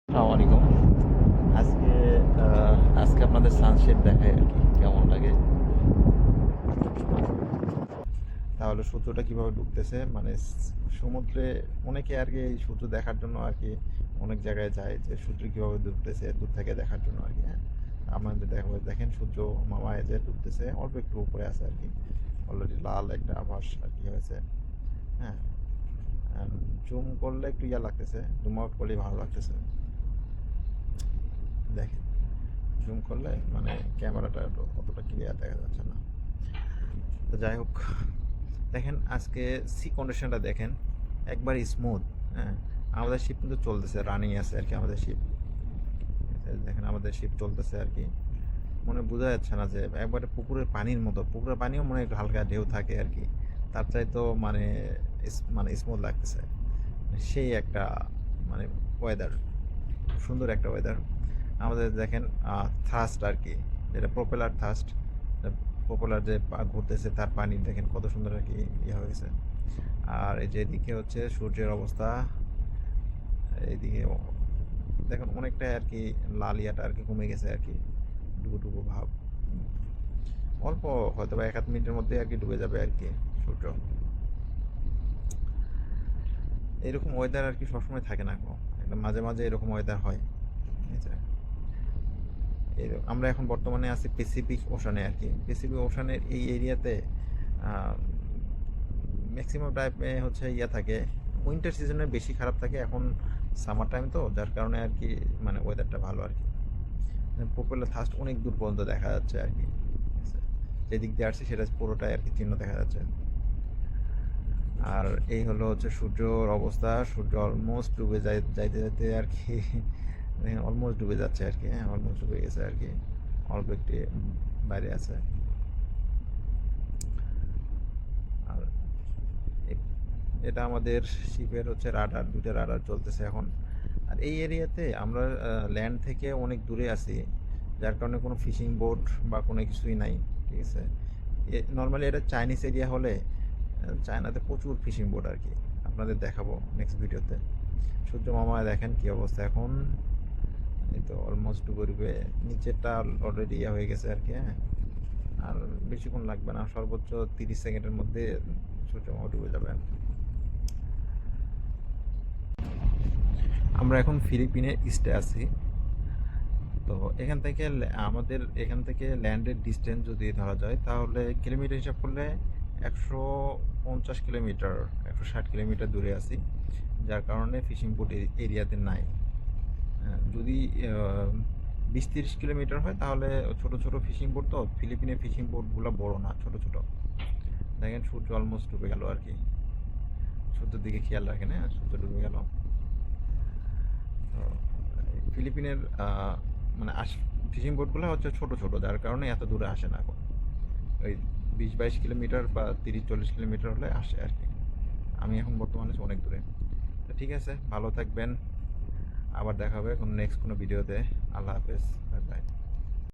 আসসালামু আলাইকুম। আজকে আজকে আপনাদের সানসেট দেখাই আরকি কেমন লাগে। তাহলে সূর্যটা কিভাবে ডুবতেছে মানে সমুদ্রে অনেকে আরকি এই সূর্য দেখার জন্য আরকি অনেক জায়গায় যায় যে সূর্য কিভাবে ডুবতেছে দূর থেকে দেখার জন্য আরকি, হ্যাঁ? আমাদের দেখাবো দেখেন সূর্য মামা এই যে ডুবতেছে অল্প একটু উপরে আছে আরকি। অলরেডি লাল একটা আভাস আরকি হয়েছে, হ্যাঁ? জুম করলে একটু ইয়া লাগতেছে, জুম আউট করলেই ভালো লাগতেছে। দেখেন জুম করলে মানে ক্যামেরাটা অতটা ক্লিয়ার দেখা যাচ্ছে না। তো যাই হোক, দেখেন আজকে সি কন্ডিশনটা দেখেন একবার স্মুথ, হ্যাঁ? আমাদের শিপ কিন্তু চলতেছে, রানিং আছে আর কি আমাদের শিপ। দেখেন আমাদের শিপ চলতেছে আর কি, মনে বোঝা যাচ্ছে না যে একবারে পুকুরের পানির মতো, পুকুরের পানিও মনে একটু হালকা ঢেউ থাকে আর কি, তার চাইতো মানে মানে স্মুথ লাগতেছে। সেই একটা মানে ওয়েদার, সুন্দর একটা ওয়েদার। আমাদের দেখেন থার্স্ট আর কি, যেটা প্রপেলার থার্স্ট, প্রপেলার যে ঘুরতেছে তার পানি দেখেন কত সুন্দর আর কি ইয়ে হয়ে গেছে। আর এই যে এদিকে হচ্ছে সূর্যের অবস্থা, এইদিকে দেখুন অনেকটা আর কি লাল ইয়াটা আর কি কমে গেছে আর কি, ডুবো ডুবো ভাব। অল্প হয়তো বা 1-1 মিনিটের মধ্যে আর কি ডুবে যাবে আর কি সূর্য। এরকম ওয়েদার আর কি সবসময় থাকে না গো, একটা মাঝে মাঝে এরকম ওয়েদার হয়, ঠিক আছে? আমরা এখন বর্তমানে আছি প্যাসিফিক ওশানে আর কি, প্যাসিফিক ওশানের এই এরিয়াতে ম্যাক্সিমাম টাইমে হচ্ছে ইয়া থাকে, উইন্টার সিজনে বেশি খারাপ থাকে, এখন সামার টাইম তো যার কারণে আর কি মানে ওয়েদারটা ভালো আর কি। পপুলার থার্স্ট অনেক দূর পর্যন্ত দেখা যাচ্ছে আর কি, ঠিক আছে? যেদিক দিয়ে আসছে সেটা পুরোটাই আর কি চিহ্ন দেখা যাচ্ছে। আর এই হলো হচ্ছে সূর্যর অবস্থা, সূর্য অলমোস্ট ডুবে যাইতে যাইতে আর কি অলমোস্ট ডুবে যাচ্ছে আর কি, হ্যাঁ অলমোস্ট ডুবে গেছে আর কি, অল্প একটি বাইরে আছে। আর এটা আমাদের শিপের হচ্ছে রাডার, দুইটা রাডার চলতেছে এখন। আর এই এরিয়াতে আমরা ল্যান্ড থেকে অনেক দূরে আছি, যার কারণে কোনো ফিশিং বোট বা কোনো কিছুই নাই, ঠিক আছে? নর্মালি এটা চাইনিজ এরিয়া হলে চায়নাতে প্রচুর ফিশিং বোট আর কি, আপনাদের দেখাবো নেক্সট ভিডিওতে। সূর্য মামা দেখেন কি অবস্থা এখন, এই তো অলমোস্ট ডুবে ডুবে নিচেরটা অলরেডি ইয়ে হয়ে গেছে আর কি, হ্যাঁ? আর বেশিক্ষণ লাগবে না, সর্বোচ্চ 30 সেকেন্ডের মধ্যে সূর্য মামা ডুবে যাবে। আমরা এখন ফিলিপিনের ইস্টে আছি। তো এখান থেকে আমাদের এখান থেকে ল্যান্ডের ডিস্টেন্স যদি ধরা যায় তাহলে কিলোমিটার হিসাব করলে 150 কিলোমিটার, 160 কিলোমিটার দূরে আছি, যার কারণে ফিশিং বোট এরিয়াতে নাই। যদি 20-30 কিলোমিটার হয় তাহলে ছোট ছোট ফিশিং বোট, তো ফিলিপিনের ফিশিং বোটগুলো বড় না, ছোট ছোট। দেখেন সূর্য অলমোস্ট ডুবে গেল আর কি, সূর্যের দিকে খেয়াল রাখেন, হ্যাঁ সূর্য ডুবে গেল। তো ফিলিপিনের মানে ফিশিং বোটগুলো হচ্ছে ছোট ছোট, যার কারণে এত দূরে আসে না এখন, ওই 20-22 কিলোমিটার বা 30-40 কিলোমিটার হলে আসে আর কি। আমি এখন বর্তমানে অনেক দূরে। তো ঠিক আছে, ভালো থাকবেন, আবার দেখা হবে কোনো নেক্সট কোনো ভিডিওতে। আল্লাহ হাফেজ, বাই বাই।